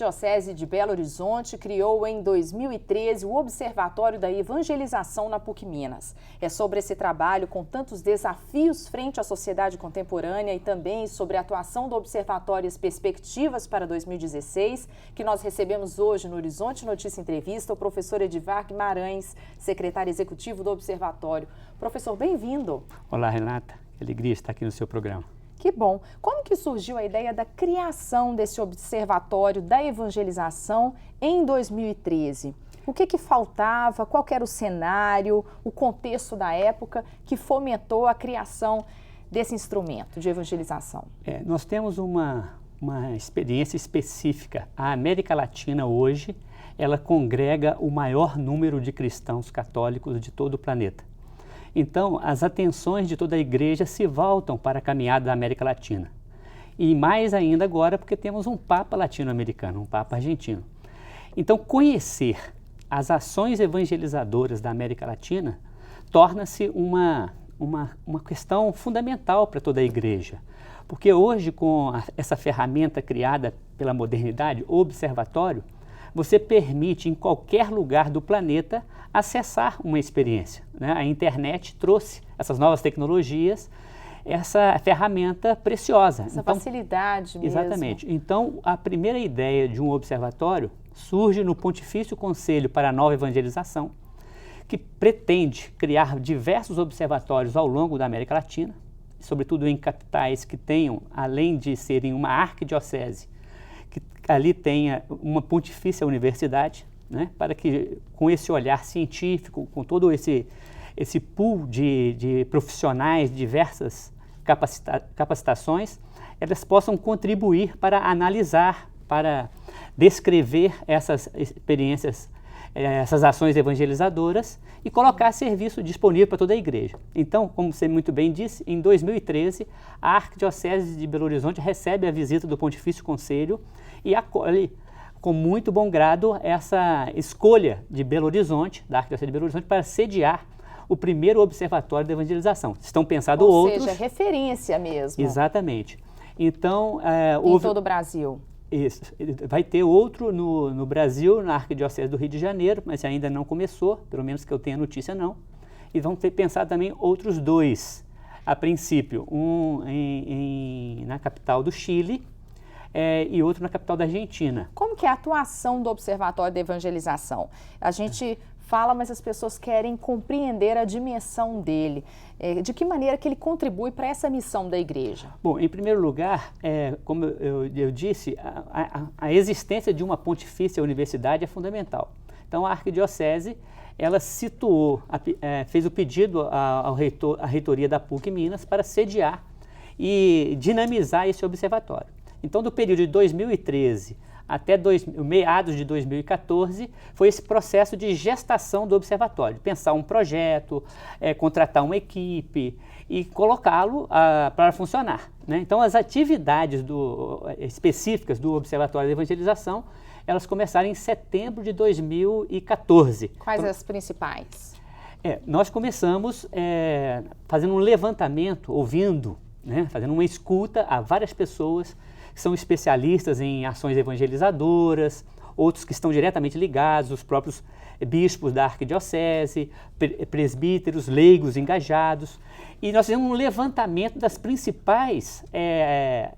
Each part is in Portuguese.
Arquidiocese de Belo Horizonte criou em 2013 o Observatório da Evangelização na PUC-Minas. É sobre esse trabalho com tantos desafios frente à sociedade contemporânea e também sobre a atuação do Observatório e as perspectivas para 2016 que nós recebemos hoje no Horizonte Notícia Entrevista o professor Edivar Guimarães, secretário executivo do Observatório. Professor, bem-vindo. Olá, Renata. Que alegria estar aqui no seu programa. Que bom. Como que surgiu a ideia da criação desse Observatório da Evangelização em 2013? O que faltava? Qual que era o cenário, o contexto da época que fomentou a criação desse instrumento de evangelização? Nós temos uma experiência específica. A América Latina hoje, ela congrega o maior número de cristãos católicos de todo o planeta. Então, as atenções de toda a igreja se voltam para a caminhada da América Latina. E mais ainda agora porque temos um Papa latino-americano, um Papa argentino. Então, conhecer as ações evangelizadoras da América Latina torna-se uma questão fundamental para toda a igreja. Porque hoje, com essa ferramenta criada pela modernidade, o observatório, você permite em qualquer lugar do planeta acessar uma experiência, né? A internet trouxe essas novas tecnologias, essa ferramenta preciosa. Essa facilidade mesmo. Exatamente. Então, a primeira ideia de um observatório surge no Pontifício Conselho para a Nova Evangelização, que pretende criar diversos observatórios ao longo da América Latina, sobretudo em capitais que tenham, além de serem uma arquidiocese, que ali tenha uma pontifícia universidade, né, para que com esse olhar científico, com todo esse pool de profissionais, diversas capacitações, elas possam contribuir para analisar, para descrever essas experiências, essas ações evangelizadoras e colocar a serviço disponível para toda a igreja. Então, como você muito bem disse, em 2013, a Arquidiocese de Belo Horizonte recebe a visita do Pontifício Conselho e acolhe com muito bom grado essa escolha de Belo Horizonte, da Arquidiocese de Belo Horizonte, para sediar o primeiro observatório de evangelização. Estão pensados outros... Ou seja, referência mesmo. Exatamente. Então... em todo o Brasil. Isso. Vai ter outro no Brasil, na Arquidiocese do Rio de Janeiro, mas ainda não começou, pelo menos que eu tenha notícia não. E vão pensar também outros dois, a princípio, um na capital do Chile, e outro na capital da Argentina. Como que é a atuação do Observatório da Evangelização? A gente fala, mas as pessoas querem compreender a dimensão dele. De que maneira que ele contribui para essa missão da igreja? Bom, em primeiro lugar, como eu disse, a existência de uma pontifícia universidade é fundamental. Então, a Arquidiocese, ela situou, fez o pedido à reitoria da PUC-Minas para sediar e dinamizar esse observatório. Então, do período de 2013 até meados de 2014, foi esse processo de gestação do observatório. Pensar um projeto, contratar uma equipe e colocá-lo para funcionar, né? Então, as atividades específicas do Observatório de Evangelização, elas começaram em setembro de 2014. Quais as principais? Nós começamos fazendo um levantamento, ouvindo, né, fazendo uma escuta a várias pessoas que são especialistas em ações evangelizadoras, outros que estão diretamente ligados, os próprios bispos da arquidiocese, presbíteros, leigos engajados. E nós fizemos um levantamento das principais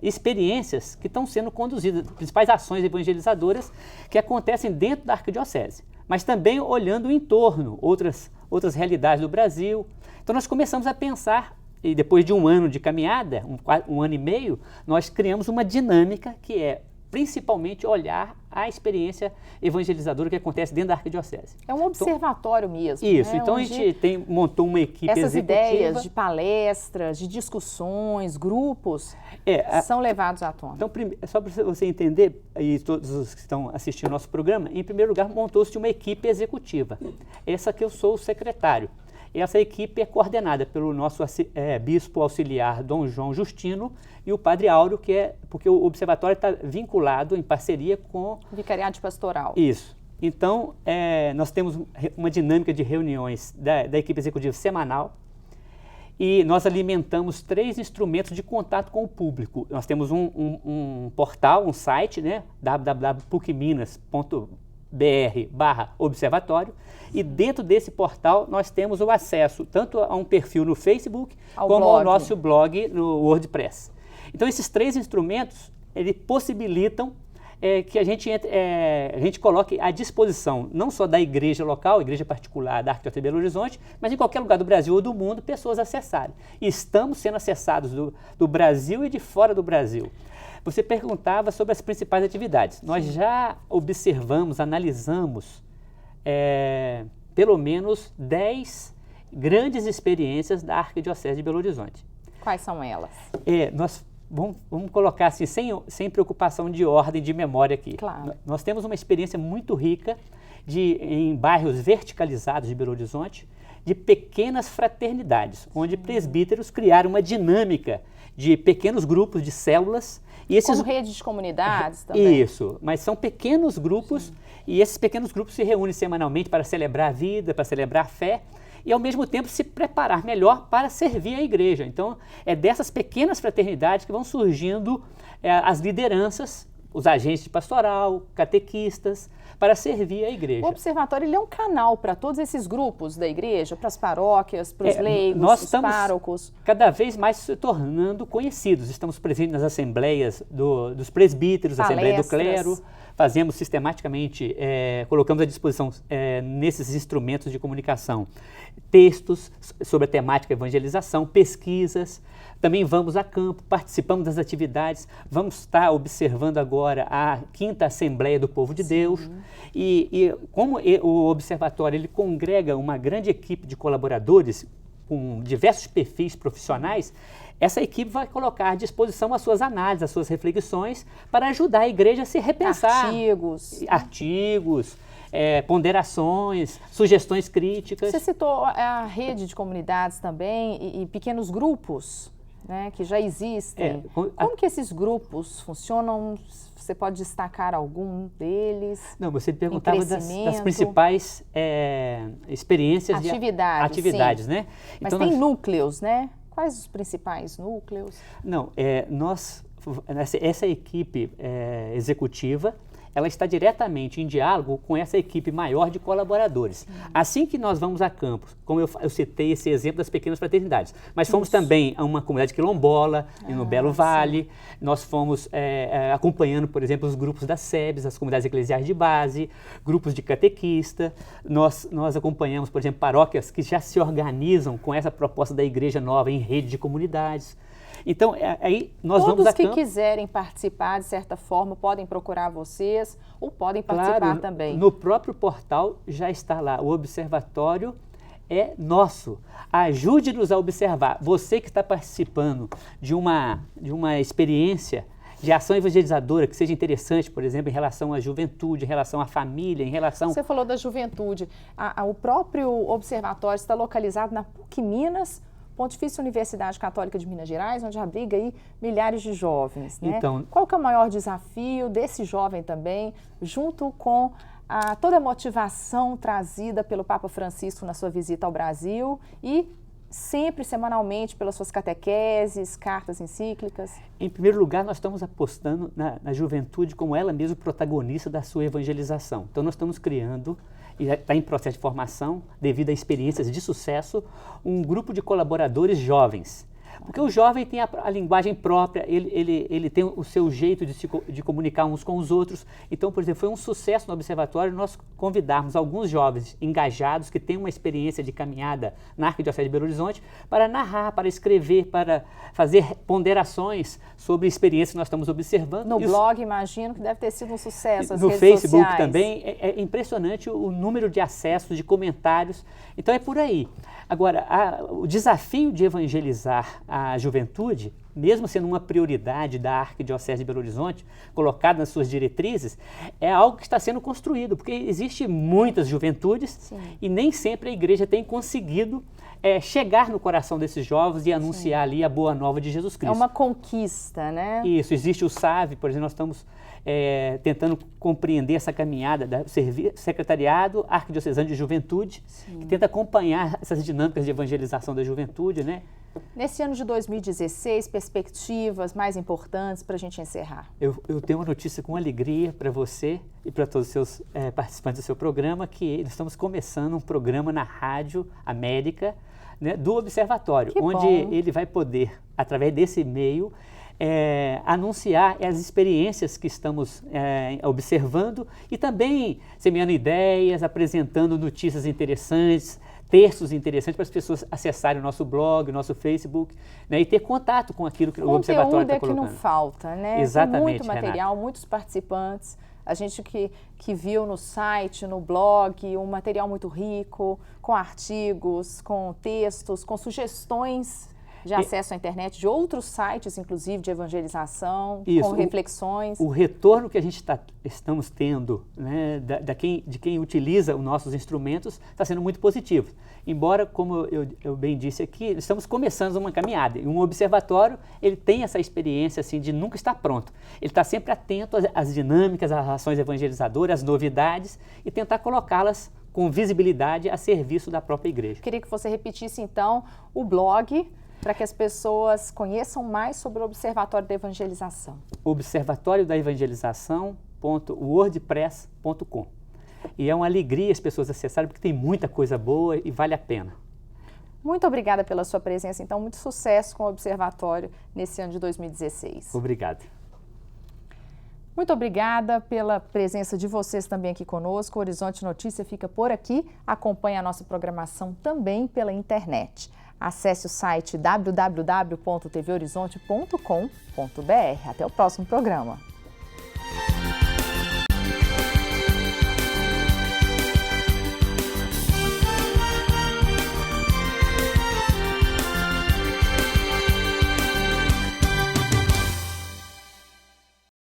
experiências que estão sendo conduzidas, principais ações evangelizadoras que acontecem dentro da arquidiocese, mas também olhando o entorno, outras realidades do Brasil. Então nós começamos a pensar. E depois de um ano de caminhada, um ano e meio, nós criamos uma dinâmica que é principalmente olhar a experiência evangelizadora que acontece dentro da arquidiocese. É um observatório mesmo. Isso, né? então a gente montou uma equipe essas executiva. Essas ideias de palestras, de discussões, grupos, são levados à tona. Então, só para você entender, e todos os que estão assistindo ao nosso programa, em primeiro lugar, montou-se uma equipe executiva. Essa que eu sou o secretário. Essa equipe é coordenada pelo nosso bispo auxiliar, Dom João Justino, e o padre Áureo, porque o observatório está vinculado em parceria com... Vicariado Pastoral. Isso. Então, nós temos uma dinâmica de reuniões da equipe executiva semanal E nós alimentamos 3 instrumentos de contato com o público. Nós temos um portal, um site, né, www.pucminas.br/observatório, e dentro desse portal nós temos o acesso tanto a um perfil no Facebook como ao nosso blog no WordPress. Então esses 3 instrumentos, eles possibilitam que a gente coloque à disposição, não só da igreja local, igreja particular da Arquidiocese de Belo Horizonte, mas em qualquer lugar do Brasil ou do mundo, pessoas acessarem. E estamos sendo acessados do Brasil e de fora do Brasil. Você perguntava sobre as principais atividades. Nós já observamos, analisamos pelo menos 10 grandes experiências da Arquidiocese de Belo Horizonte. Quais são elas? Vamos colocar assim, sem preocupação de ordem, de memória aqui. Claro. Nós temos uma experiência muito rica em bairros verticalizados de Belo Horizonte, de pequenas fraternidades, onde presbíteros criaram uma dinâmica de pequenos grupos de células. E esses... Como rede de comunidades também. Isso, mas são pequenos grupos, e esses pequenos grupos se reúnem semanalmente para celebrar a vida, para celebrar a fé, e ao mesmo tempo se preparar melhor para servir a igreja. Então, é dessas pequenas fraternidades que vão surgindo as lideranças, os agentes de pastoral, catequistas, para servir a igreja. O observatório ele é um canal para todos esses grupos da igreja, para as paróquias, para os leigos, os párocos. Cada vez mais se tornando conhecidos. Estamos presentes nas assembleias dos presbíteros, Assembleia do Clero, fazemos sistematicamente, colocamos à disposição nesses instrumentos de comunicação textos sobre a temática evangelização, pesquisas. Também vamos a campo, participamos das atividades, vamos estar observando agora a 5ª Assembleia do Povo de Deus. E como o Observatório ele congrega uma grande equipe de colaboradores com diversos perfis profissionais, essa equipe vai colocar à disposição as suas análises, as suas reflexões para ajudar a igreja a se repensar. Artigos, ponderações, sugestões críticas. Você citou a rede de comunidades também e pequenos grupos, né, que já existem. Como que esses grupos funcionam? Você pode destacar algum deles? Não, você perguntava das principais experiências atividades, né? Mas então, tem núcleos, né? Quais os principais núcleos? Não, essa equipe executiva, ela está diretamente em diálogo com essa equipe maior de colaboradores. Assim que nós vamos a campo, como eu citei esse exemplo das pequenas fraternidades, mas fomos também a uma comunidade quilombola, no Belo Vale, nós fomos acompanhando, por exemplo, os grupos das SEBs, as comunidades eclesiais de base, grupos de catequista, nós acompanhamos, por exemplo, paróquias que já se organizam com essa proposta da Igreja Nova em rede de comunidades. Então, aí nós vamos a campo. Todos que quiserem participar, de certa forma, podem procurar vocês ou podem participar também. No próprio portal já está lá, o observatório é nosso. Ajude-nos a observar. Você que está participando de uma experiência de ação evangelizadora que seja interessante, por exemplo, em relação à juventude, em relação à família, em relação... Você falou da juventude. O próprio observatório está localizado na PUC Minas, Pontifícia Universidade Católica de Minas Gerais, onde abriga aí milhares de jovens, né? Então, qual que é o maior desafio desse jovem também, junto com toda a motivação trazida pelo Papa Francisco na sua visita ao Brasil e sempre, semanalmente, pelas suas catequeses, cartas encíclicas? Em primeiro lugar, nós estamos apostando na juventude como ela mesma protagonista da sua evangelização. Então, nós estamos criando, e está em processo de formação, devido a experiências de sucesso, um grupo de colaboradores jovens. Porque o jovem tem a linguagem própria, ele tem o seu jeito de comunicar uns com os outros. Então, por exemplo, foi um sucesso no observatório nós convidarmos alguns jovens engajados que têm uma experiência de caminhada na Arquidiocese de Belo Horizonte para narrar, para escrever, para fazer ponderações sobre experiências que nós estamos observando. No blog, imagino que deve ter sido um sucesso, as no redes Facebook sociais. também. É impressionante o número de acessos, de comentários. Então, é por aí. Agora, o desafio de evangelizar a juventude, mesmo sendo uma prioridade da Arquidiocese de Belo Horizonte, colocada nas suas diretrizes, é algo que está sendo construído, porque existem muitas juventudes e nem sempre a igreja tem conseguido chegar no coração desses jovens e anunciar ali a boa nova de Jesus Cristo. É uma conquista, né? Isso, existe o SAV, por exemplo, nós estamos tentando compreender essa caminhada do Secretariado Arquidiocesano de Juventude, que tenta acompanhar essas dinâmicas de evangelização da juventude, né? Nesse ano de 2016, perspectivas mais importantes para a gente encerrar? Eu tenho uma notícia com alegria para você e para todos os seus participantes do seu programa, que nós estamos começando um programa na Rádio América, né, do Observatório, onde ele vai poder, através desse meio, anunciar as experiências que estamos observando e também semeando ideias, apresentando notícias interessantes, textos interessantes para as pessoas acessarem o nosso blog, o nosso Facebook, né, e ter contato com aquilo que o Observatório está colocando. Conteúdo é que não falta, né? Exatamente, tem muito material, Renata. muitos participantes. A gente que viu no site, no blog, um material muito rico, com artigos, com textos, com sugestões de acesso à internet, de outros sites, inclusive, de evangelização, Isso, com reflexões. O retorno que a gente estamos tendo, né, de quem utiliza os nossos instrumentos está sendo muito positivo. Embora, como eu bem disse aqui, estamos começando uma caminhada. E um observatório, ele tem essa experiência assim, de nunca estar pronto. Ele está sempre atento às dinâmicas, às ações evangelizadoras, às novidades e tentar colocá-las com visibilidade a serviço da própria igreja. Queria que você repetisse, então, o blog, para que as pessoas conheçam mais sobre o Observatório da Evangelização. observatoriodaevangelização.wordpress.com. E é uma alegria as pessoas acessarem, porque tem muita coisa boa e vale a pena. Muito obrigada pela sua presença, então, muito sucesso com o Observatório nesse ano de 2016. Obrigado. Muito obrigada pela presença de vocês também aqui conosco. O Horizonte Notícia fica por aqui. Acompanhe a nossa programação também pela internet. Acesse o site www.tvhorizonte.com.br. Até o próximo programa.